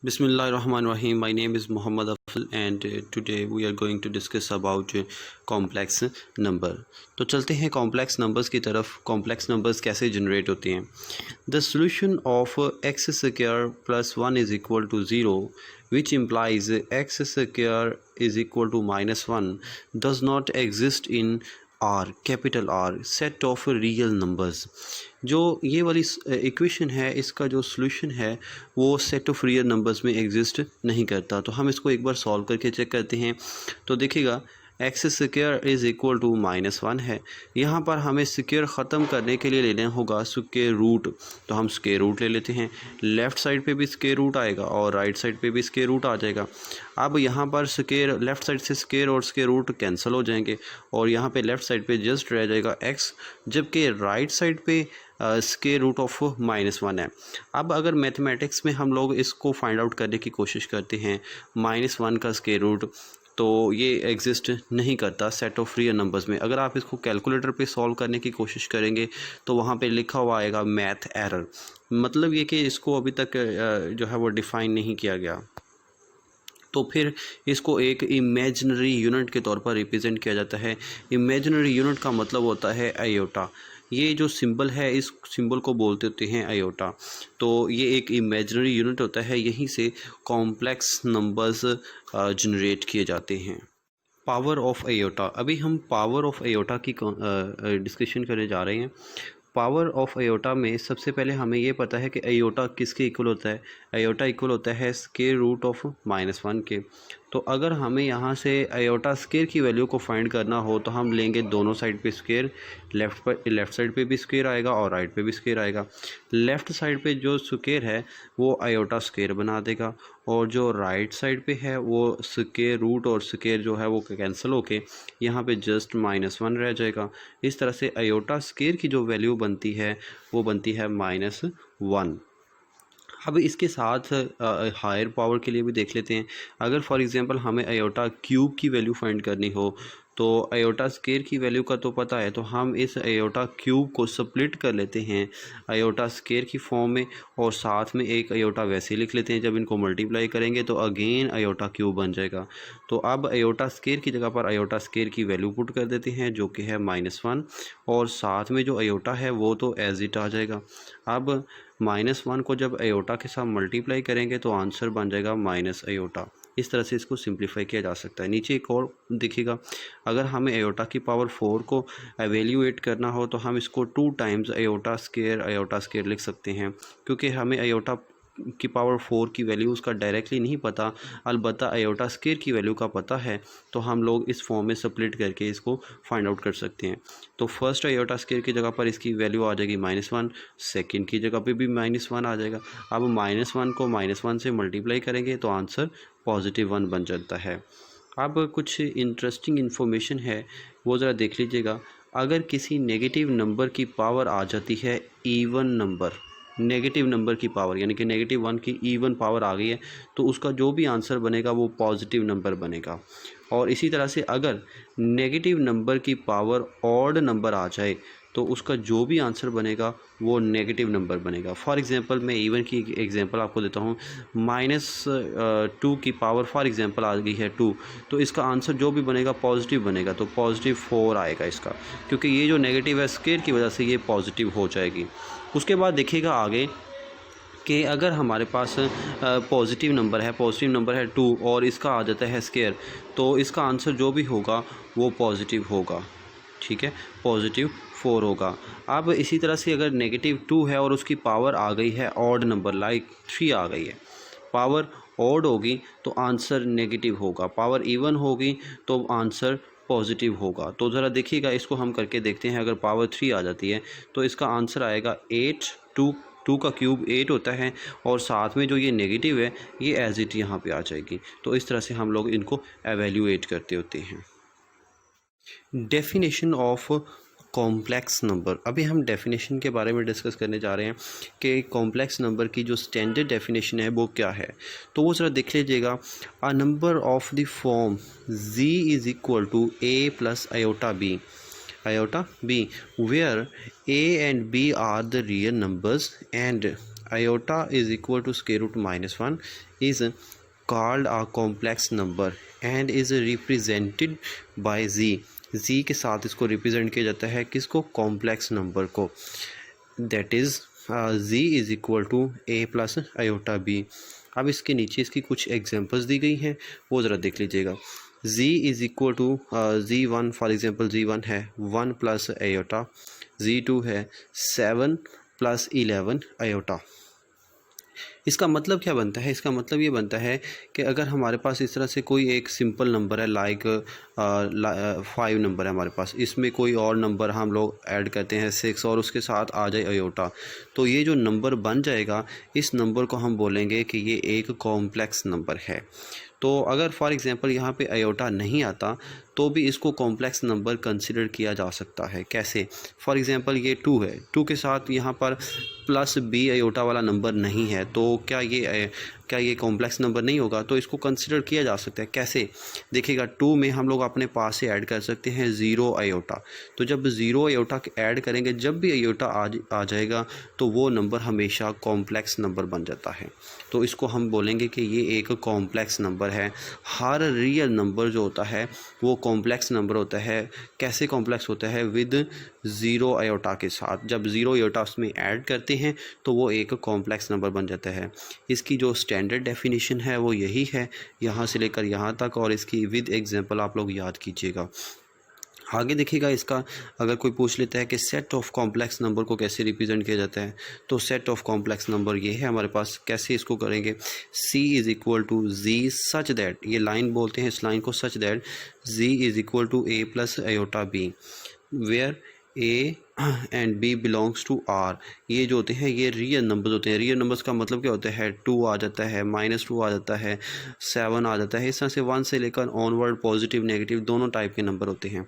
Bismillahirrahmanirrahim. My name is Muhammad Afal and today we are going to discuss about complex number. तो चलते हैं complex numbers की तरफ. complex numbers कैसे generate होती हैं. The solution of x square plus 1 is equal to 0, which implies x square is equal to minus 1 does not exist in R, capital R, set of real numbers. जो ये वाली equation है, इसका जो solution है वो सेट ऑफ रियल नंबर्स में exist नहीं करता. तो हम इसको एक बार सॉल्व करके चेक करते हैं. तो देखिएगा x square is equal to -1 है. यहाँ पर हमें स्क्वायर ख़त्म करने के लिए लेना होगा स्क्वायर रूट. तो हम स्क्वायर रूट ले लेते हैं. लेफ़्ट साइड पे भी स्क्वायर रूट आएगा और राइट साइड पे भी स्क्वायर रूट आ जाएगा. अब यहाँ पर स्क्वायर लेफ़्ट साइड से स्क्वायर और स्क्वायर रूट कैंसिल हो जाएंगे और यहाँ पे लेफ़्ट साइड पे जस्ट रह जाएगा x, जबकि राइट साइड पे स्क्वायर रूट ऑफ -1 है. अब अगर मैथमेटिक्स में हम लोग इसको फाइंड आउट करने की कोशिश करते हैं -1 का स्क्वायर रूट, तो ये एग्जिस्ट नहीं करता सेट ऑफ रियल नंबर्स में. अगर आप इसको कैलकुलेटर पे सॉल्व करने की कोशिश करेंगे तो वहाँ पे लिखा हुआ आएगा मैथ एरर. मतलब ये कि इसको अभी तक जो है वो डिफ़ाइन नहीं किया गया. तो फिर इसको एक इमेजिनरी यूनिट के तौर पर रिप्रेजेंट किया जाता है. इमेजिनरी यूनिट का मतलब होता है आयोटा. ये जो सिंबल है, इस सिंबल को बोलते होते हैं आयोटा. तो ये एक इमेजिनरी यूनिट होता है. यहीं से कॉम्प्लेक्स नंबर्स जनरेट किए जाते हैं. Power of iota. अभी हम पावर ऑफ आयोटा की डिस्कशन करने जा रहे हैं. पावर ऑफ आयोटा में सबसे पहले हमें ये पता है कि आयोटा किसके इक्वल होता है. आयोटा इक्वल होता है स्क्वायर रूट ऑफ -1 के. तो अगर हमें यहाँ से आयोटा स्क्वायर की वैल्यू को फाइंड करना हो तो हम लेंगे दोनों साइड पे स्क्वायर. लेफ़्ट साइड पे भी स्क्वायर आएगा और राइट पे भी स्क्वायर आएगा. लेफ़्ट साइड पे जो स्क्वायर है वो आयोटा स्क्वायर बना देगा और जो राइट साइड पे है वो स्क्वायर रूट और स्क्वायर जो है वो कैंसिल होके यहाँ पे जस्ट -1 रह जाएगा. इस तरह से आयोटा स्क्वायर की जो वैल्यू बनती है वो बनती है -1. अब इसके साथ हायर पावर के लिए भी देख लेते हैं. अगर फॉर एग्जांपल हमें आयोटा क्यूब की वैल्यू फाइंड करनी हो तो आयोटा स्क्वायर की वैल्यू का तो पता है, तो हम इस आयोटा क्यूब को स्प्लिट कर लेते हैं आयोटा स्क्वायर की फॉर्म में और साथ में एक आयोटा वैसे लिख लेते हैं. जब इनको मल्टीप्लाई करेंगे तो अगेन आयोटा क्यूब बन जाएगा. तो अब आयोटा स्क्वायर की जगह पर आयोटा स्क्वायर की वैल्यू पुट कर देते हैं जो कि है -1 और साथ में जो आयोटा है वो तो एज इट आ जाएगा. अब -1 को जब आयोटा के साथ मल्टीप्लाई करेंगे तो आंसर बन जाएगा माइनस आयोटा. इस तरह से इसको सिंप्लीफाई किया जा सकता है. नीचे एक और देखिएगा, अगर हमें आयोटा की पावर 4 को एवेल्यूएट करना हो तो हम इसको 2 टाइम्स आयोटा स्क्वायर लिख सकते हैं. क्योंकि हमें आयोटा की पावर 4 की वैल्यू उसका डायरेक्टली नहीं पता, अलबत्ता आयोटा स्क्वायर की वैल्यू का पता है, तो हम लोग इस फॉर्म में स्प्लिट करके इसको फाइंड आउट कर सकते हैं. तो फर्स्ट आयोटा स्क्वायर की जगह पर इसकी वैल्यू आ जाएगी -1, सेकंड की जगह पे भी -1 आ जाएगा. अब -1 को -1 से मल्टीप्लाई करेंगे तो आंसर +1 बन जाता है. अब कुछ इंटरेस्टिंग इन्फॉर्मेशन है वो ज़रा देख लीजिएगा. अगर किसी नेगेटिव नंबर की पावर आ जाती है इवन नंबर, नेगेटिव नंबर की पावर यानी कि -1 की इवन पावर आ गई है, तो उसका जो भी आंसर बनेगा वो पॉजिटिव नंबर बनेगा. और इसी तरह से अगर नेगेटिव नंबर की पावर ऑड नंबर आ जाए तो उसका जो भी आंसर बनेगा वो नेगेटिव नंबर बनेगा. फॉर एग्जांपल मैं इवन की एग्जांपल आपको देता हूँ. -2 की पावर फॉर एग्जांपल आ गई है 2, तो इसका आंसर जो भी बनेगा पॉजिटिव बनेगा, तो +4 आएगा इसका, क्योंकि ये जो नेगेटिव है स्क्वायर की वजह से ये पॉजिटिव हो जाएगी. उसके बाद देखिएगा आगे कि अगर हमारे पास पॉजिटिव नंबर है 2 और इसका आ जाता है स्क्वायर, तो इसका आंसर जो भी होगा वो पॉजिटिव होगा. ठीक है, +4 होगा. अब इसी तरह से अगर -2 है और उसकी पावर आ गई है ऑड नंबर लाइक 3 आ गई है, पावर ऑड होगी तो आंसर नेगेटिव होगा, पावर इवन होगी तो आंसर पॉजिटिव होगा. तो ज़रा देखिएगा, इसको हम करके देखते हैं. अगर पावर 3 आ जाती है तो इसका आंसर आएगा 8. 2 का क्यूब 8 होता है और साथ में जो ये नेगेटिव है ये एज इट यहाँ पे आ जाएगी. तो इस तरह से हम लोग इनको एवेल्यूएट करते होते हैं. Definition of complex number. अभी हम डेफिनेशन के बारे में डिस्कस करने जा रहे हैं कि कॉम्प्लेक्स नंबर की जो स्टैंडर्ड डेफिनेशन है वो क्या है. तो वो ज़रा देख लीजिएगा. A number of the form z is equal to a plus iota b, where a and b are the real numbers and iota is equal to square root minus 1 is called a complex number and is represented by z के साथ इसको represent किया जाता है किसको, complex number को, that is z is equal to a plus iota b। अब इसके नीचे इसकी कुछ एग्जांपल्स दी गई हैं, वो ज़रा देख लीजिएगा। z is equal to z1, for example z1 है 1 प्लस आयोटा, z2 है 7 प्लस 11 आयोटा। इसका मतलब क्या बनता है, इसका मतलब ये बनता है कि अगर हमारे पास इस तरह से कोई एक सिंपल नंबर है, लाइक 5 नंबर है हमारे पास, इसमें कोई और नंबर हम लोग ऐड करते हैं 6 और उसके साथ आ जाए आयोटा, तो ये जो नंबर बन जाएगा इस नंबर को हम बोलेंगे कि ये एक कॉम्प्लेक्स नंबर है। तो अगर फॉर एग्ज़ाम्पल यहाँ पे आयोटा नहीं आता तो भी इसको कॉम्प्लेक्स नंबर कंसिडर किया जा सकता है। कैसे, फॉर एग्ज़ाम्पल ये 2 है, 2 के साथ यहाँ पर प्लस b आयोटा वाला नंबर नहीं है, तो क्या ये कॉम्प्लेक्स नंबर नहीं होगा, तो इसको कंसिडर किया जा सकता है। कैसे, देखिएगा 2 में हम लोग अपने पास से ऐड कर सकते हैं 0 आयोटा, तो जब 0 आयोटा ऐड करेंगे, जब भी आयोटा आ जाएगा तो वो नंबर हमेशा कॉम्प्लेक्स नंबर बन जाता है। तो इसको हम बोलेंगे कि ये एक कॉम्प्लेक्स नंबर है। हर रियल नंबर जो होता है वो कॉम्प्लेक्स नंबर होता है। कैसे कॉम्प्लेक्स होता है, विद 0 आयोटा के साथ, जब 0 आयोटा उसमें ऐड करते हैं तो वो एक कॉम्प्लेक्स नंबर बन जाता है। इसकी जो स्टैंडर्ड डेफिनेशन है वो यही है, यहाँ से लेकर यहाँ तक, और इसकी विद एग्जांपल आप लोग याद कीजिएगा। आगे देखिएगा, इसका अगर कोई पूछ लेता है कि सेट ऑफ कॉम्प्लेक्स नंबर को कैसे रिप्रेजेंट किया जाता है, तो सेट ऑफ कॉम्प्लेक्स नंबर ये है हमारे पास। कैसे इसको करेंगे, c is equal to z such that, ये लाइन बोलते हैं इस लाइन को, such that z is equal to a plus iota b, where a and b belongs to r। ये जो होते हैं ये रियल नंबर्स होते हैं। रियल नंबर्स का मतलब क्या होता है, 2 आ जाता है, -2 आ जाता है, 7 आ जाता है, इस तरह से 1 से लेकर ऑनवर्ड पॉजिटिव नेगेटिव दोनों टाइप के नंबर होते हैं,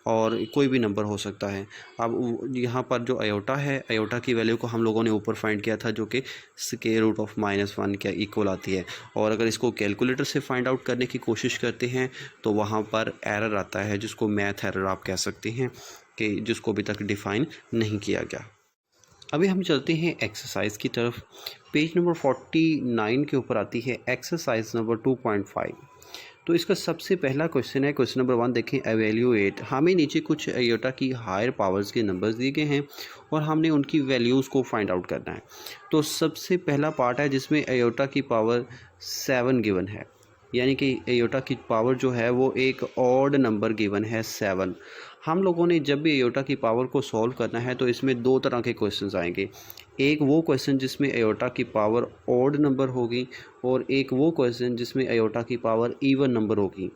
और कोई भी नंबर हो सकता है। अब यहाँ पर जो आयोटा है, आयोटा की वैल्यू को हम लोगों ने ऊपर फाइंड किया था, जो कि स्क्वायर रूट ऑफ -1 के इक्वल आती है, और अगर इसको कैलकुलेटर से फाइंड आउट करने की कोशिश करते हैं तो वहाँ पर एरर आता है, जिसको मैथ एरर आप कह सकते हैं, कि जिसको अभी तक डिफ़ाइन नहीं किया गया। अभी हम चलते हैं एक्सरसाइज की तरफ। पेज नंबर 49 के ऊपर आती है एक्सरसाइज नंबर 2.5। तो इसका सबसे पहला क्वेश्चन है, क्वेश्चन नंबर 1 देखें, एवेल्यूएट। हमें नीचे कुछ आयोटा की हायर पावर्स के नंबर्स दिए गए हैं और हमने उनकी वैल्यूज़ को फाइंड आउट करना है। तो सबसे पहला पार्ट है जिसमें आयोटा की पावर 7 गिवन है, यानी कि आयोटा की पावर जो है वो एक ऑड नंबर गिवन है 7। हम लोगों ने जब भी आयोटा की पावर को सॉल्व करना है तो इसमें 2 तरह के क्वेश्चंस आएंगे। एक वो क्वेश्चन जिसमें आयोटा की पावर ऑड नंबर होगी, और एक वो क्वेश्चन जिसमें आयोटा की पावर इवन नंबर होगी।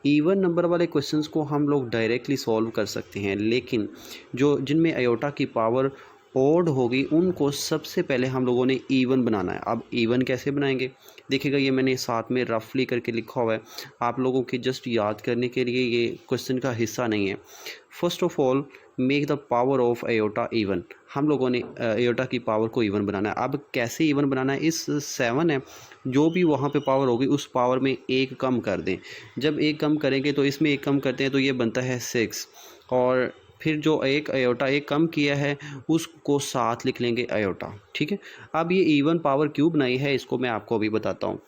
इवन नंबर वाले क्वेश्चंस को हम लोग डायरेक्टली सॉल्व कर सकते हैं, लेकिन जो जिनमें आयोटा की पावर ऑड होगी उनको सबसे पहले हम लोगों ने इवन बनाना है। अब इवन कैसे बनाएंगे, देखिएगा ये मैंने साथ में रफली करके लिखा हुआ है, आप लोगों की जस्ट याद करने के लिए, ये क्वेश्चन का हिस्सा नहीं है। First of all make the power of iota even. हम लोगों ने आयोटा की पावर को इवन बनाना है। अब कैसे इवन बनाना है, इस 7 है, जो भी वहाँ पे पावर होगी उस पावर में 1 कम कर दें। जब 1 कम करेंगे तो इसमें 1 कम करते हैं तो ये बनता है 6, और फिर जो एक आयोटा 1 कम किया है उसको 7 लिख लेंगे आयोटा। ठीक है, अब ये इवन पावर क्यों बनाई है इसको मैं आपको अभी बताता हूँ।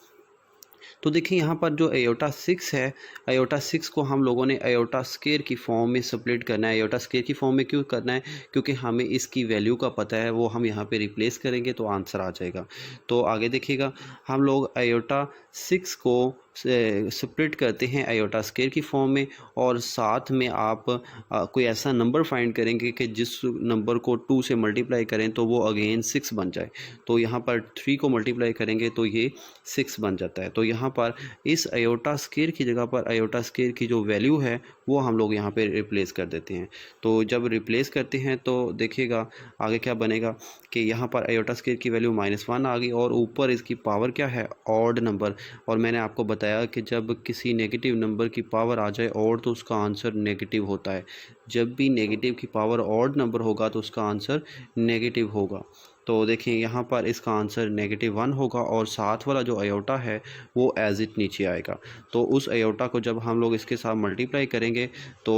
तो देखिए यहाँ पर जो आयोटा 6 है, आयोटा 6 को हम लोगों ने आयोटा स्क्वायर की फॉर्म में स्प्लिट करना है। आयोटा स्क्वायर की फॉर्म में क्यों करना है, क्योंकि हमें इसकी वैल्यू का पता है, वो हम यहाँ पे रिप्लेस करेंगे तो आंसर आ जाएगा। तो आगे देखिएगा, हम लोग आयोटा 6 को स्प्लिट करते हैं आयोटा स्क्वायर की फॉर्म में, और साथ में आप कोई ऐसा नंबर फाइंड करेंगे कि जिस नंबर को 2 से मल्टीप्लाई करें तो वो अगेन 6 बन जाए। तो यहाँ पर 3 को मल्टीप्लाई करेंगे तो ये 6 बन जाता है। तो यहाँ पर इस आयोटा स्क्वायर की जगह पर आयोटा स्क्वायर की जो वैल्यू है वो हम लोग यहाँ पे रिप्लेस कर देते हैं। तो जब रिप्लेस करते हैं तो देखिएगा आगे क्या बनेगा कि यहाँ पर आयोटा स्क्वायर की वैल्यू -1 आ गई, और ऊपर इसकी पावर क्या है, ऑड नंबर। और मैंने आपको बताया कि जब किसी नेगेटिव नंबर की पावर आ जाए ऑड तो उसका आंसर नेगेटिव होता है। जब भी नेगेटिव की पावर ऑड नंबर होगा तो उसका आंसर नेगेटिव होगा। तो देखिए यहाँ पर इसका आंसर -1 होगा, और साथ वाला जो आयोटा है वो एज इट नीचे आएगा। तो उस आयोटा को जब हम लोग इसके साथ मल्टीप्लाई करेंगे तो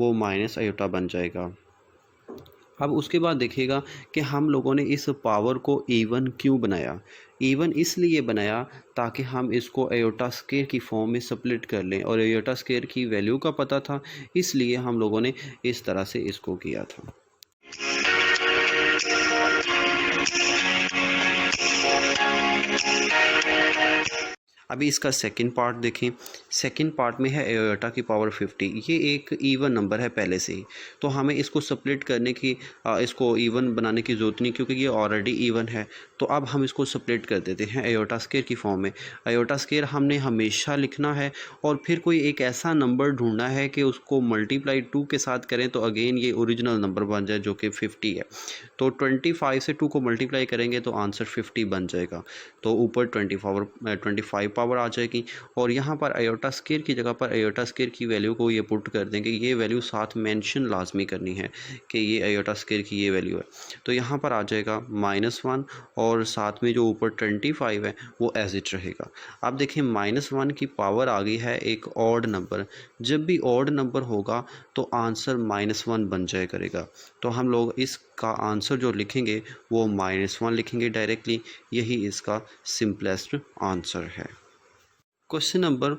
वो माइनस आयोटा बन जाएगा। अब उसके बाद देखिएगा कि हम लोगों ने इस पावर को इवन क्यों बनाया। इवन इसलिए बनाया ताकि हम इसको आयोटा स्क्वायर की फॉर्म में स्प्लिट कर लें, और आयोटा स्क्वायर की वैल्यू का पता था, इसलिए हम लोगों ने इस तरह से इसको किया था। अभी इसका सेकंड पार्ट देखें। सेकंड पार्ट में है आयोटा की पावर 50। ये एक इवन नंबर है पहले से ही, तो हमें इसको स्प्लिट करने की इसको इवन बनाने की ज़रूरत नहीं, क्योंकि ये ऑलरेडी इवन है। तो अब हम इसको स्प्लिट कर देते हैं आयोटा स्क्वायर की फॉर्म में। आयोटा स्क्वायर हमने हमेशा लिखना है, और फिर कोई एक ऐसा नंबर ढूंढना है कि उसको मल्टीप्लाई 2 के साथ करें तो अगेन ये ओरिजिनल नंबर बन जाए, जो कि 50 है। तो 25 से 2 को मल्टीप्लाई करेंगे तो आंसर 50 बन जाएगा। तो ऊपर 25 पावर आ जाएगी, और यहाँ पर आयोटा स्क्वायर की जगह पर आयोटा स्क्वायर की वैल्यू को ये पुट कर देंगे। ये वैल्यू साथ मेंशन लाजमी करनी है कि ये आयोटा स्क्वायर की ये वैल्यू है। तो यहाँ पर आ जाएगा -1, और साथ में जो ऊपर 25 है वो एज इट रहेगा। अब देखिए -1 की पावर आ गई है एक ऑड नंबर। जब भी ऑड नंबर होगा तो आंसर -1 बन जाया करेगा। तो हम लोग इसका आंसर जो लिखेंगे वो -1 लिखेंगे डायरेक्टली। यही इसका सिंपलेस्ट आंसर है। क्वेश्चन नंबर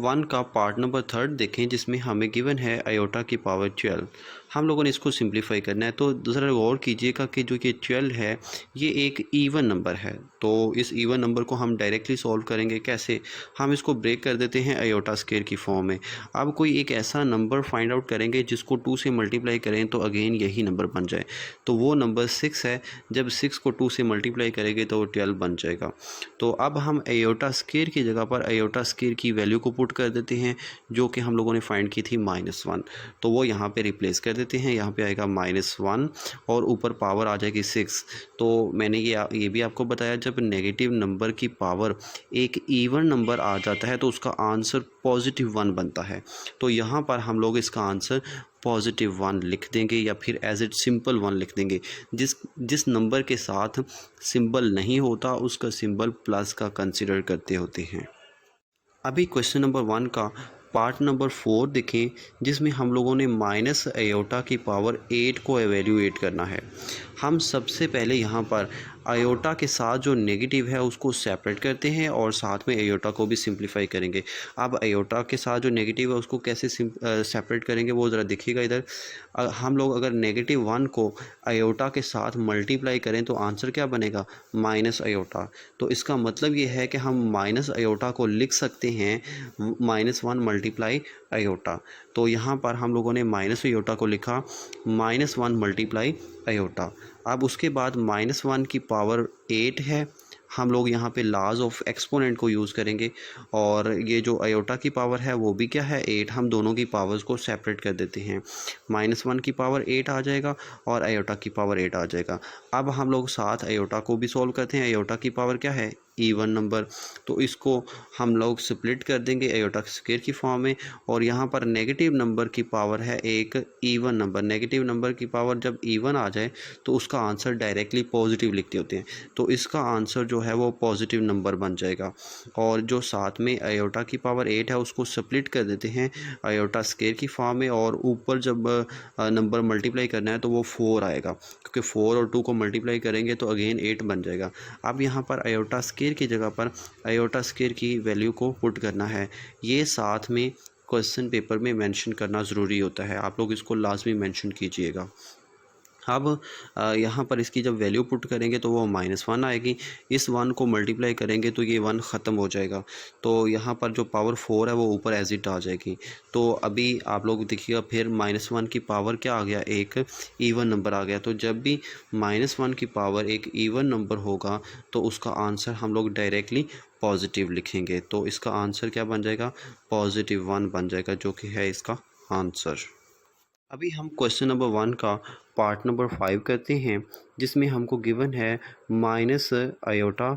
1 का पार्ट नंबर 3 देखें, जिसमें हमें गिवन है आयोटा की पावर 12। हम लोगों ने इसको सिंप्लीफाई करना है। तो ज़रा गौर कीजिएगा कि जो ये 12 है ये एक इवन नंबर है। तो इस इवन नंबर को हम डायरेक्टली सॉल्व करेंगे। कैसे? हम इसको ब्रेक कर देते हैं आयोटा स्क्वायर की फॉर्म में। अब कोई एक ऐसा नंबर फाइंड आउट करेंगे जिसको 2 से मल्टीप्लाई करें तो अगेन यही नंबर बन जाए। तो वो नंबर 6 है। जब 6 को 2 से मल्टीप्लाई करेंगे तो वो 12 बन जाएगा। तो अब हम आयोटा स्क्वायर की जगह पर आयोटा स्क्वायर की वैल्यू को पुट कर देते हैं, जो कि हम लोगों ने फाइंड की थी -1। तो वो यहाँ पे रिप्लेस कर देते हैं। यहाँ पे आएगा -1 और ऊपर पावर आ जाएगी 6। तो मैंने ये भी आपको बताया, जब नेगेटिव नंबर की पावर एक इवन नंबर आ जाता है तो उसका आंसर +1 बनता है। तो यहाँ पर हम लोग इसका आंसर +1 लिख देंगे, या फिर एज इट सिंपल 1 लिख देंगे। जिस नंबर के साथ सिंबल नहीं होता उसका सिंबल प्लस का कंसिडर करते होते हैं। अभी क्वेश्चन नंबर 1 का पार्ट नंबर 4 देखें, जिसमें हम लोगों ने माइनस आयोटा की पावर 8 को एवेल्यूएट करना है। हम सबसे पहले यहाँ पर आयोटा के साथ जो नेगेटिव है उसको सेपरेट करते हैं, और साथ में आयोटा को भी सिंप्लीफाई करेंगे। अब आयोटा के साथ जो नेगेटिव है उसको कैसे सेपरेट करेंगे वो ज़रा देखिएगा इधर। हम लोग अगर -1 को आयोटा के साथ मल्टीप्लाई करें तो आंसर क्या बनेगा? Minus iota. तो इसका मतलब ये है कि हम माइनस आयोटा को लिख सकते हैं -1 मल्टीप्लाई आयोटा। तो यहाँ पर हम लोगों ने माइनस आयोटा को लिखा -1 मल्टीप्लाई आयोटा। अब उसके बाद -1 की पावर 8 है। हम लोग यहाँ पे लॉज ऑफ एक्सपोनेंट को यूज़ करेंगे, और ये जो आयोटा की पावर है वो भी क्या है? 8। हम दोनों की पावर्स को सेपरेट कर देते हैं। -1 की पावर 8 आ जाएगा और आयोटा की पावर 8 आ जाएगा। अब हम लोग साथ आयोटा को भी सॉल्व करते हैं। आयोटा की पावर क्या है? Even number. तो इसको हम लोग स्प्लिट कर देंगे आयोटा स्क्वायर की फॉर्म में, और यहाँ पर नेगेटिव नंबर की पावर है एक इवन नंबर। नेगेटिव नंबर की पावर जब इवन आ जाए तो उसका आंसर डायरेक्टली पॉजिटिव लिखते होते हैं। तो इसका आंसर जो है वो पॉजिटिव नंबर बन जाएगा। और जो साथ में आयोटा की पावर 8 है उसको स्प्लिट कर देते हैं आयोटा स्क्वायर की फॉर्म में, और ऊपर जब नंबर मल्टीप्लाई करना है तो वो 4 आएगा, क्योंकि 4 और 2 को मल्टीप्लाई करेंगे तो अगेन 8 बन जाएगा। अब यहाँ पर आयोटा स्क्वायर की जगह पर आयोटा स्क्वायर की वैल्यू को पुट करना है। ये साथ में क्वेश्चन पेपर में मेंशन करना ज़रूरी होता है। आप लोग इसको लाजमी मेंशन कीजिएगा। अब यहाँ पर इसकी जब वैल्यू पुट करेंगे तो वो -1 आएगी। इस 1 को मल्टीप्लाई करेंगे तो ये 1 ख़त्म हो जाएगा। तो यहाँ पर जो पावर 4 है वो ऊपर एज इट आ जाएगी। तो अभी आप लोग देखिएगा, फिर -1 की पावर क्या आ गया? एक इवन नंबर आ गया। तो जब भी -1 की पावर एक इवन नंबर होगा तो उसका आंसर हम लोग डायरेक्टली पॉजिटिव लिखेंगे। तो इसका आंसर क्या बन जाएगा? +1 बन जाएगा, जो कि है इसका आंसर। अभी हम क्वेश्चन नंबर 1 का पार्ट नंबर 5 करते हैं, जिसमें हमको गिवन है माइनस आयोटा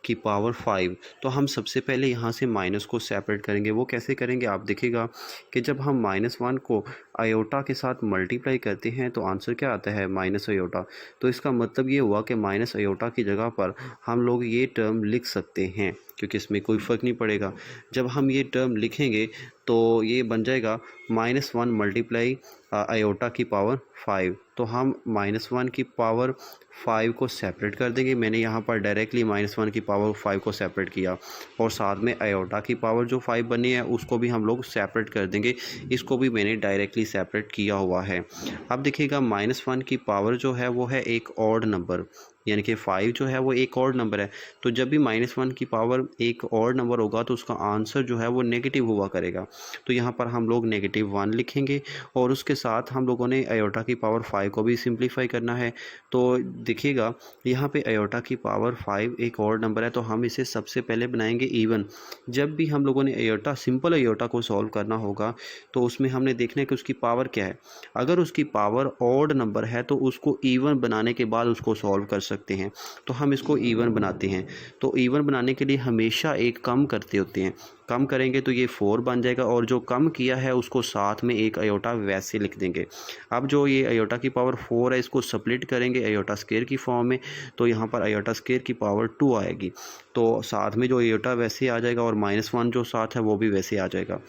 की पावर 5। तो हम सबसे पहले यहाँ से माइनस को सेपरेट करेंगे। वो कैसे करेंगे? आप देखिएगा कि जब हम -1 को आयोटा के साथ मल्टीप्लाई करते हैं तो आंसर क्या आता है? Minus iota. तो इसका मतलब ये हुआ कि माइनस आयोटा की जगह पर हम लोग ये टर्म लिख सकते हैं। क्योंकि इसमें कोई फ़र्क नहीं पड़ेगा। जब हम ये टर्म लिखेंगे तो ये बन जाएगा -1 मल्टीप्लाई आयोटा की पावर 5। तो हम -1 की पावर 5 को सेपरेट कर देंगे। मैंने यहाँ पर डायरेक्टली -1 की पावर 5 को सेपरेट किया और साथ में आयोटा की पावर जो 5 बनी है उसको भी हम लोग सेपरेट कर देंगे। इसको भी मैंने डायरेक्टली सेपरेट किया हुआ है। अब देखिएगा -1 की पावर जो है वो है एक ऑड नंबर, यानी कि 5 जो है वो एक ऑड नंबर है। तो जब भी -1 की पावर एक ऑड नंबर होगा तो उसका आंसर जो है वो नेगेटिव हुआ करेगा। तो यहाँ पर हम लोग -1 लिखेंगे और उसके साथ हम लोगों ने आयोटा की पावर 5 को भी सिंप्लीफाई करना है। तो देखिएगा यहाँ पे आयोटा की पावर 5 एक ऑड नंबर है, तो हम इसे सबसे पहले बनाएंगे इवन। जब भी हम लोगों ने आयोटा, सिंपल आयोटा को सॉल्व करना होगा तो उसमें हमने देखना है कि उसकी पावर क्या है। अगर उसकी पावर ऑड नंबर है तो उसको इवन बनाने के बाद उसको सॉल्व कर सकते हैं। तो हम इसको इवन बनाते हैं। तो इवन बनाने के लिए हमेशा एक कम करते होते हैं। कम करेंगे तो ये 4 बन जाएगा और जो कम किया है उसको साथ में एक आयोटा वैसे लिख देंगे। अब जो ये आयोटा की पावर 4 है इसको स्प्लिट करेंगे आयोटा स्क्वायर की फॉर्म में, तो यहाँ पर आयोटा स्क्वायर की पावर 2 आएगी। तो साथ में जो आयोटा वैसे आ जाएगा और -1 जो साथ है वो भी वैसे आ जाएगा।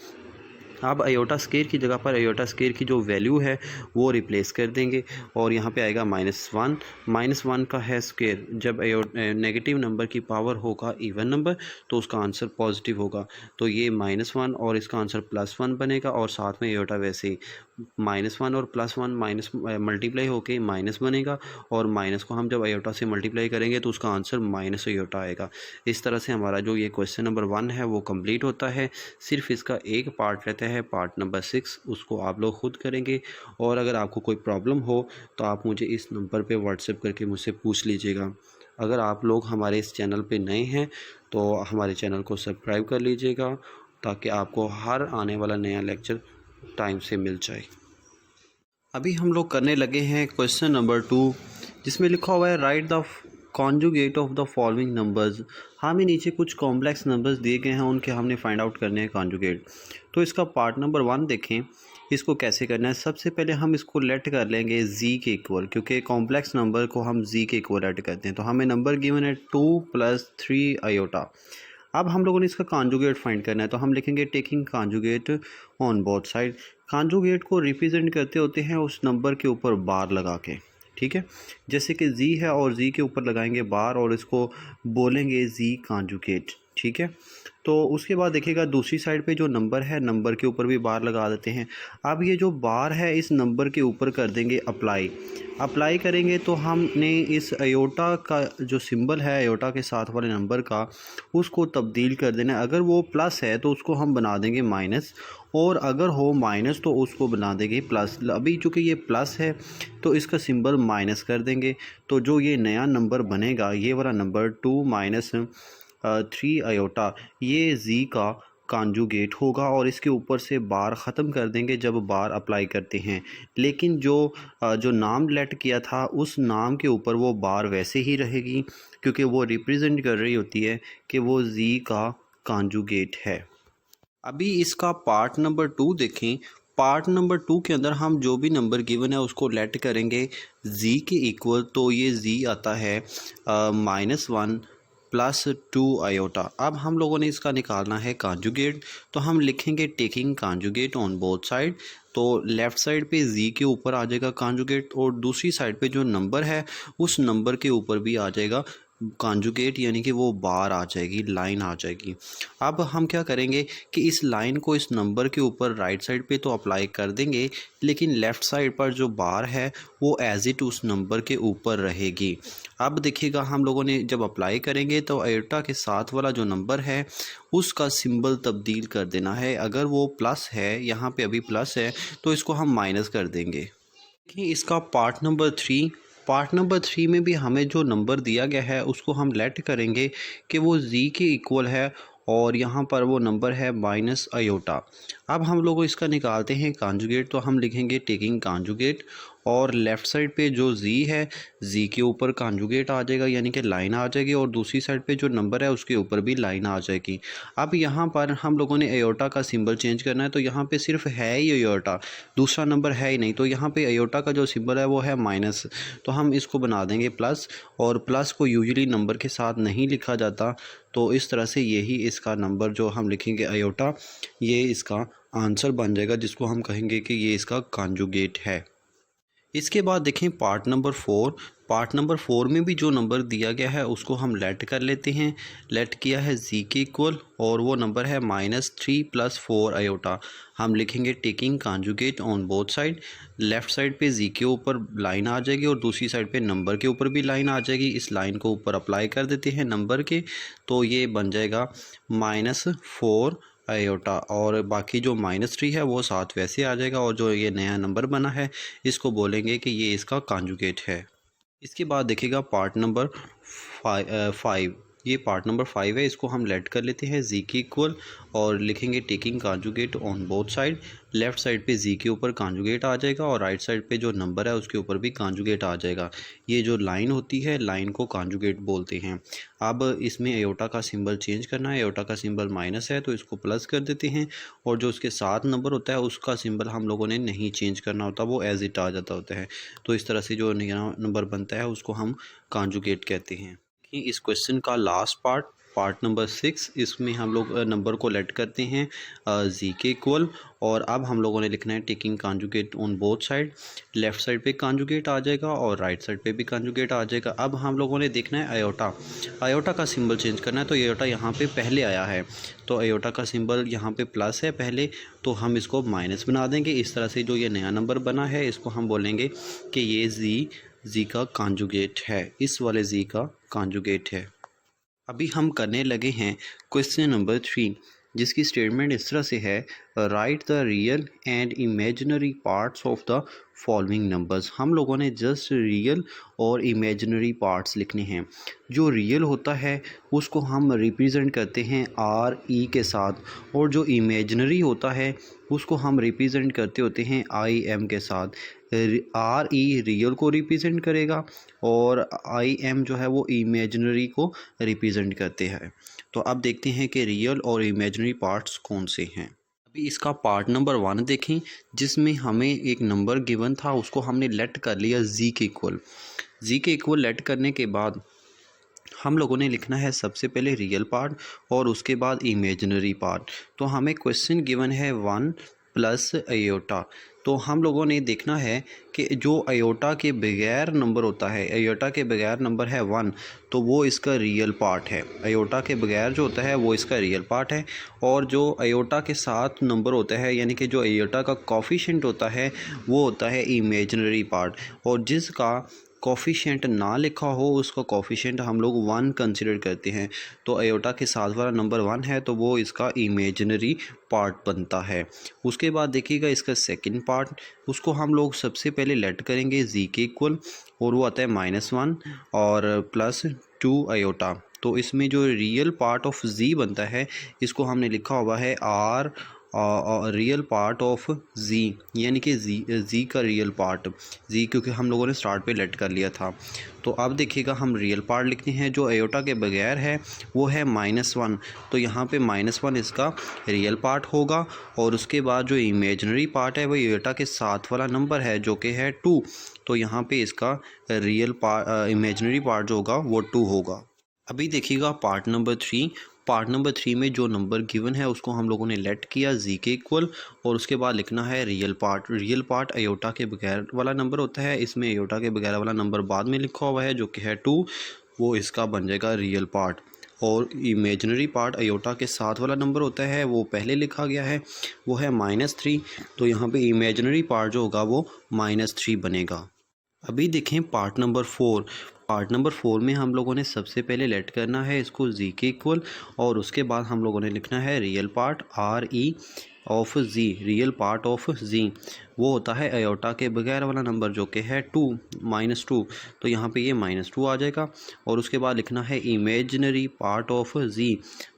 अब आयोटा स्क्वायर की जगह पर आयोटा स्क्वायर की जो वैल्यू है वो रिप्लेस कर देंगे और यहाँ पे आएगा -1 का है स्क्वायर। जब नेगेटिव नंबर की पावर होगा इवन नंबर तो उसका आंसर पॉजिटिव होगा। तो ये -1 और इसका आंसर +1 बनेगा और साथ में आयोटा वैसे ही -1 और +1 माइनस मल्टीप्लाई होके माइनस बनेगा और माइनस को हम जब आयोटा से मल्टीप्लाई करेंगे तो उसका आंसर माइनस आयोटा आएगा। इस तरह से हमारा जो ये क्वेश्चन नंबर 1 है वो कंप्लीट होता है। सिर्फ इसका एक पार्ट रहता है, पार्ट नंबर 6, उसको आप लोग खुद करेंगे। और अगर आपको कोई प्रॉब्लम हो तो आप मुझे इस नंबर पे व्हाट्सएप करके मुझसे पूछ लीजिएगा। अगर आप लोग हमारे इस चैनल पे नए हैं तो हमारे चैनल को सब्सक्राइब कर लीजिएगा ताकि आपको हर आने वाला नया लेक्चर टाइम से मिल जाए। अभी हम लोग करने लगे हैं क्वेश्चन नंबर 2, जिसमें लिखा हुआ है right the conjugate of the following numbers. हमें नीचे कुछ कॉम्प्लेक्स नंबर्स दिए गए हैं, उनके हमने फाइंड आउट करने हैं कॉन्जुगेट। तो इसका पार्ट नंबर 1 देखें, इसको कैसे करना है। सबसे पहले हम इसको लेट कर लेंगे z के इक्वल, क्योंकि कॉम्प्लेक्स नंबर को हम z के इक्वल लेट करते हैं। तो हमें नंबर गिवन है 2 + 3 आयोटा। अब हम लोगों ने इसका कॉन्जुगेट फाइंड करना है, तो हम लिखेंगे taking conjugate on both side. Conjugate को रिप्रेजेंट करते होते हैं उस नंबर के ऊपर बार लगा के, ठीक है। जैसे कि z है और z के ऊपर लगाएंगे बार और इसको बोलेंगे z कॉन्जुगेट, ठीक है। तो उसके बाद देखिएगा दूसरी साइड पे जो नंबर है, नंबर के ऊपर भी बार लगा देते हैं। अब ये जो बार है इस नंबर के ऊपर कर देंगे अप्लाई। अप्लाई करेंगे तो हमने इस आयोटा का जो सिंबल है आयोटा के साथ वाले नंबर का, उसको तब्दील कर देना है। अगर वो प्लस है तो उसको हम बना देंगे माइनस, और अगर हो माइनस तो उसको बना देंगे प्लस। अभी चूँकि ये प्लस है तो इसका सिंबल माइनस कर देंगे। तो जो ये नया नंबर बनेगा, ये वाला नंबर 2 - 3 आयोटा, ये z का कॉन्जुगेट होगा और इसके ऊपर से बार ख़त्म कर देंगे जब बार अप्लाई करते हैं। लेकिन जो नाम लेट किया था उस नाम के ऊपर वो बार वैसे ही रहेगी, क्योंकि वो रिप्रेजेंट कर रही होती है कि वो z का कॉन्जुगेट है। अभी इसका पार्ट नंबर 2 देखें। पार्ट नंबर 2 के अंदर हम जो भी नंबर गिवन है उसको लेट करेंगे z के इक्वल। तो ये z आता है -1 + 2 आयोटा। अब हम लोगों ने इसका निकालना है कॉन्जुगेट, तो हम लिखेंगे taking conjugate on both side. तो लेफ़्ट साइड पे z के ऊपर आ जाएगा कॉन्जुगेट और दूसरी साइड पे जो नंबर है उस नंबर के ऊपर भी आ जाएगा कॉन्जुगेट, यानी कि वो बार आ जाएगी, लाइन आ जाएगी। अब हम क्या करेंगे कि इस लाइन को इस नंबर के ऊपर राइट साइड पे तो अप्लाई कर देंगे, लेकिन लेफ़्ट साइड पर जो बार है वो एज इट उस नंबर के ऊपर रहेगी। अब देखिएगा हम लोगों ने जब अप्लाई करेंगे तो आयोटा के साथ वाला जो नंबर है उसका सिंबल तब्दील कर देना है। अगर वो प्लस है, यहाँ पे अभी प्लस है, तो इसको हम माइनस कर देंगे। देखिए इसका पार्ट नंबर 3 में भी हमें जो नंबर दिया गया है उसको हम लेट करेंगे कि वो z के इक्वल है और यहाँ पर वो नंबर है -आयोटा। अब हम लोग इसका निकालते हैं कॉन्जुगेट, तो हम लिखेंगे टेकिंग कॉन्जुगेट और लेफ़्ट साइड पे जो z है, z के ऊपर कॉन्जुगेट आ जाएगा यानी कि लाइन आ जाएगी, और दूसरी साइड पे जो नंबर है उसके ऊपर भी लाइन आ जाएगी। अब यहाँ पर हम लोगों ने एयोटा का सिंबल चेंज करना है, तो यहाँ पे सिर्फ है ही एयोटा, दूसरा नंबर है ही नहीं, तो यहाँ पे एयोटा का जो सिंबल है वो है माइनस, तो हम इसको बना देंगे प्लस, और प्लस को यूजुअली नंबर के साथ नहीं लिखा जाता, तो इस तरह से यही इसका नंबर जो हम लिखेंगे एयोटा, ये इसका आंसर बन जाएगा, जिसको हम कहेंगे कि ये इसका कॉन्जुगेट है। इसके बाद देखें पार्ट नंबर 4। पार्ट नंबर 4 में भी जो नंबर दिया गया है उसको हम लेट कर लेते हैं। लेट किया है z के इक्वल, और वो नंबर है -3 + 4 आयोटा। हम लिखेंगे taking conjugate on both side. Left side पे z के ऊपर लाइन आ जाएगी और दूसरी साइड पे नंबर के ऊपर भी लाइन आ जाएगी। इस लाइन को ऊपर अप्लाई कर देते हैं नंबर के, तो ये बन जाएगा -4 आयोटा, और बाकी जो -3 है वो साथ वैसे आ जाएगा, और जो ये नया नंबर बना है इसको बोलेंगे कि ये इसका कॉन्जुगेट है। इसके बाद देखिएगा पार्ट नंबर 5। ये पार्ट नंबर 5 है, इसको हम लेट कर लेते हैं z के इक्वल, और लिखेंगे taking conjugate on both side. Left side पे z के ऊपर कॉन्जुगेट आ जाएगा, और राइट साइड पे जो नंबर है उसके ऊपर भी कॉन्जुगेट आ जाएगा। ये जो लाइन होती है, लाइन को कॉन्जुगेट बोलते हैं। अब इसमें एयोटा का सिंबल चेंज करना है। एयोटा का सिंबल माइनस है तो इसको प्लस कर देते हैं, और जो उसके साथ नंबर होता है उसका सिंबल हम लोगों ने नहीं चेंज करना होता, वो एज इट आ जाता होता है। तो इस तरह से जो नया नंबर बनता है उसको हम कॉन्जुगेट कहते हैं। कि इस क्वेश्चन का लास्ट पार्ट नंबर 6, इसमें हम लोग नंबर को लेट करते हैं z के इक्वल, और अब हम लोगों ने लिखना है taking conjugate on both side. Left side पे कॉन्जुगेट आ जाएगा और राइट साइड पे भी कॉन्जुगेट आ जाएगा। अब हम लोगों ने देखना है आयोटा। आयोटा का सिंबल चेंज करना है, तो आयोटा यहाँ पे पहले आया है, तो आयोटा का सिंबल यहाँ पे प्लस है पहले, तो हम इसको माइनस बना देंगे। इस तरह से जो ये नया नंबर बना है इसको हम बोलेंगे कि ये z का कॉन्जुगेट है, इस वाले z का कॉन्जुगेट है। अभी हम करने लगे हैं क्वेश्चन नंबर 3, जिसकी स्टेटमेंट इस तरह से है, right the real and imaginary parts of the following numbers. हम लोगों ने जस्ट रियल और इमेजिनरी पार्ट्स लिखने हैं। जो रियल होता है उसको हम रिप्रेजेंट करते हैं RE के साथ, और जो इमेजिनरी होता है उसको हम रिप्रेजेंट करते होते हैं IM के साथ। RE रियल को रिप्रेजेंट करेगा और IM जो है वो इमेजिनरी को रिप्रेजेंट करते हैं। तो अब देखते हैं कि रियल और इमेजिनरी पार्ट्स कौन से हैं। अभी इसका पार्ट नंबर 1 देखें, जिसमें हमें एक नंबर गिवन था, उसको हमने लेट कर लिया z के इक्वल। z के इक्वल लेट करने के बाद हम लोगों ने लिखना है सबसे पहले रियल पार्ट और उसके बाद इमेजिनरी पार्ट। तो हमें क्वेश्चन गिवन है 1 + आयोटा, तो हम लोगों ने देखना है कि जो आयोटा के बगैर नंबर होता है, आयोटा के बगैर नंबर है 1, तो वो इसका रियल पार्ट है। आयोटा के बगैर जो होता है वो इसका रियल पार्ट है, और जो आयोटा के साथ नंबर होता है यानी कि जो आयोटा का कोफिशिएंट होता है वो होता है इमेजिनरी पार्ट, और जिसका कोफिशिएंट ना लिखा हो उसका कोफिशिएंट हम लोग 1 कंसिडर करते हैं। तो आयोटा के साथ वाला नंबर 1 है तो वो इसका इमेजिनरी पार्ट बनता है। उसके बाद देखिएगा इसका सेकंड पार्ट, उसको हम लोग सबसे पहले लेट करेंगे z के इक्वल, और वो आता है -1 और +2 आयोटा। तो इसमें जो रियल पार्ट ऑफ z बनता है इसको हमने लिखा हुआ है r real part of z, यानी कि z का रियल पार्ट z, क्योंकि हम लोगों ने स्टार्ट पे लेट कर लिया था। तो अब देखिएगा हम रियल पार्ट लिखते हैं, जो आयोटा के बगैर है वो है -1, तो यहाँ पे -1 इसका रियल पार्ट होगा, और उसके बाद जो इमेजिनरी पार्ट है वो आयोटा के साथ वाला नंबर है जो कि है 2, तो यहाँ पे इसका रियल पार्ट इमेजिनरी पार्ट जो होगा वो 2 होगा। अभी देखिएगा पार्ट नंबर 3। पार्ट नंबर 3 में जो नंबर गिवन है उसको हम लोगों ने लेट किया z के इक्वल, और उसके बाद लिखना है real part. Real part iota के बगैर वाला नंबर होता है, इसमें आयोटा के बगैर वाला नंबर बाद में लिखा हुआ है जो कि है 2, वो इसका बन जाएगा रियल पार्ट। और इमेजिनरी पार्ट आयोटा के साथ वाला नंबर होता है वो पहले लिखा गया है, वो है -3, तो यहाँ पे इमेजिनरी पार्ट जो होगा वो -3 बनेगा। अभी देखें पार्ट नंबर 4। पार्ट नंबर 4 में हम लोगों ने सबसे पहले लेट करना है इसको z के इक्वल, और उसके बाद हम लोगों ने लिखना है real part RE of z, real part of z, वो होता है आयोटा के बगैर वाला नंबर जो कि है 2 -2, तो यहाँ पे ये -2 आ जाएगा। और उसके बाद लिखना है इमेजिनरी पार्ट ऑफ z,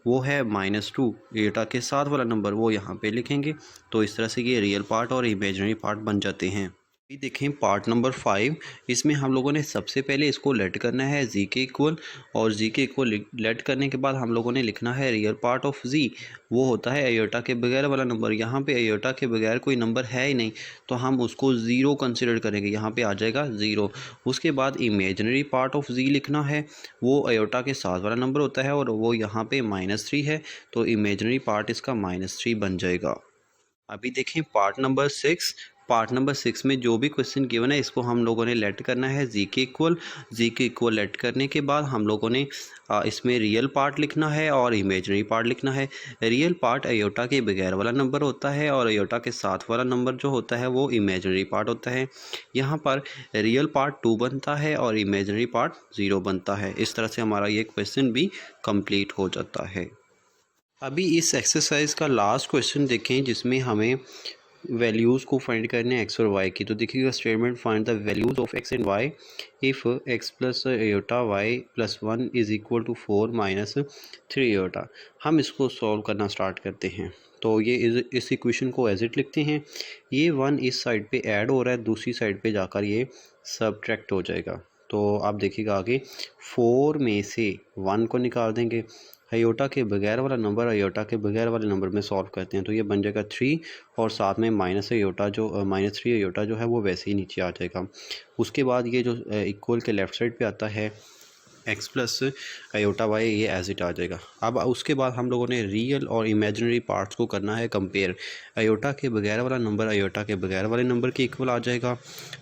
वो है -2, आयोटा के साथ वाला नंबर वो यहाँ पे लिखेंगे। तो इस तरह से ये रियल पार्ट और इमेजिनरी पार्ट बन जाते हैं। ये देखें पार्ट नंबर 5। इसमें हम लोगों ने सबसे पहले इसको लेट करना है जी के इक्वल, और जी के इक्वल लेट करने के बाद हम लोगों ने लिखना है रियल पार्ट ऑफ जी, वो होता है अयोटा के बगैर वाला नंबर। यहाँ पे अयोटा के बगैर कोई नंबर है ही नहीं, तो हम उसको ज़ीरो कंसिडर करेंगे, यहाँ पे आ जाएगा ज़ीरो। उसके बाद इमेजनरी पार्ट ऑफ जी लिखना है, वो अयोटा के साथ वाला नंबर होता है और वो यहाँ पे -3 है, तो इमेजनरी पार्ट इसका -3 बन जाएगा। अभी देखें पार्ट नंबर 6। पार्ट नंबर 6 में जो भी क्वेश्चन गिवन है इसको हम लोगों ने लेट करना है जी के इक्वल लेट करने के बाद हम लोगों ने इसमें रियल पार्ट लिखना है और इमेजनरी पार्ट लिखना है। रियल पार्ट अयोटा के बगैर वाला नंबर होता है और अयोटा के साथ वाला नंबर जो होता है वो इमेजनरी पार्ट होता है। यहाँ पर रियल पार्ट 2 बनता है और इमेजनरी पार्ट 0 बनता है। इस तरह से हमारा ये क्वेश्चन भी कंप्लीट हो जाता है। अभी इस एक्सरसाइज का लास्ट क्वेश्चन देखें, जिसमें हमें वैल्यूज़ को फाइंड करने हैं एक्स और वाई की। तो देखिएगा statement, find the values of x and y if x plus iota y plus 1 is equal to 4 minus 3 iota. हम इसको सॉल्व करना स्टार्ट करते हैं। तो ये इस इक्वेशन को एज इट लिखते हैं। ये 1 इस साइड पे ऐड हो रहा है, दूसरी साइड पे जाकर ये सबट्रैक्ट हो जाएगा। तो आप देखिएगा आगे 4 में से 1 को निकाल देंगे, अयोटा के बगैर वाला नंबर अयोटा के बगैर वाले नंबर में सॉल्व करते हैं तो ये बन जाएगा 3, और साथ में -3 अयोटा जो है वो वैसे ही नीचे आ जाएगा। उसके बाद ये जो इक्वल के लेफ़्ट साइड पे आता है एक्स प्लस अयोटा वाई, ये एज इट आ जाएगा। अब उसके बाद हम लोगों ने रियल और इमेजिनरी पार्ट्स को करना है कंपेयर। अयोटा के बगैर वाला नंबर अयोटा के बगैर वाले नंबर के इक्वल आ जाएगा,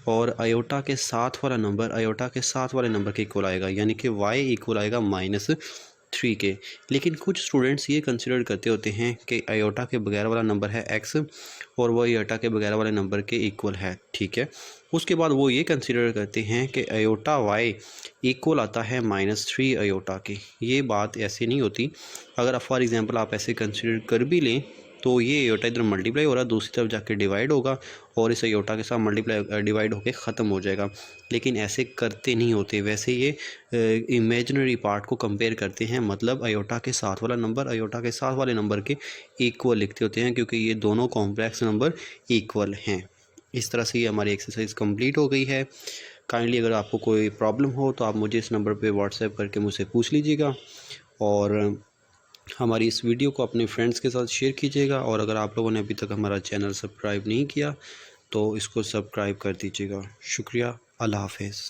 और अयोटा के साथ वाला नंबर अयोटा के साथ वाले नंबर के इक्वल आएगा, यानी कि वाई इक्वल आएगा -3 के। लेकिन कुछ स्टूडेंट्स ये कंसिडर करते होते हैं कि अयोटा के बगैर वाला नंबर है एक्स और वो अयोटा के बगैर वाले नंबर के इक्वल है, ठीक है। उसके बाद वो ये कंसिडर करते हैं कि अयोटा वाई इक्वल आता है -3 अयोटा के। ये बात ऐसे नहीं होती। अगर फॉर एग्जांपल आप ऐसे कंसिडर कर भी लें तो ये अयोटा इधर मल्टीप्लाई हो रहा है, दूसरी तरफ जाके डिवाइड होगा और इस अयोटा के साथ मल्टीप्लाई डिवाइड होके ख़त्म हो जाएगा। लेकिन ऐसे करते नहीं होते। वैसे ये इमेजिनरी पार्ट को कंपेयर करते हैं, मतलब अयोटा के साथ वाला नंबर अयोटा के साथ वाले नंबर के इक्वल लिखते होते हैं, क्योंकि ये दोनों कॉम्प्लेक्स नंबर इक्वल हैं। इस तरह से ये हमारी एक्सरसाइज कंप्लीट हो गई है। काइंडली अगर आपको कोई प्रॉब्लम हो तो आप मुझे इस नंबर पे व्हाट्सएप करके मुझसे पूछ लीजिएगा, और हमारी इस वीडियो को अपने फ्रेंड्स के साथ शेयर कीजिएगा। और अगर आप लोगों ने अभी तक हमारा चैनल सब्सक्राइब नहीं किया तो इसको सब्सक्राइब कर दीजिएगा। शुक्रिया। अल्लाह हाफिज़।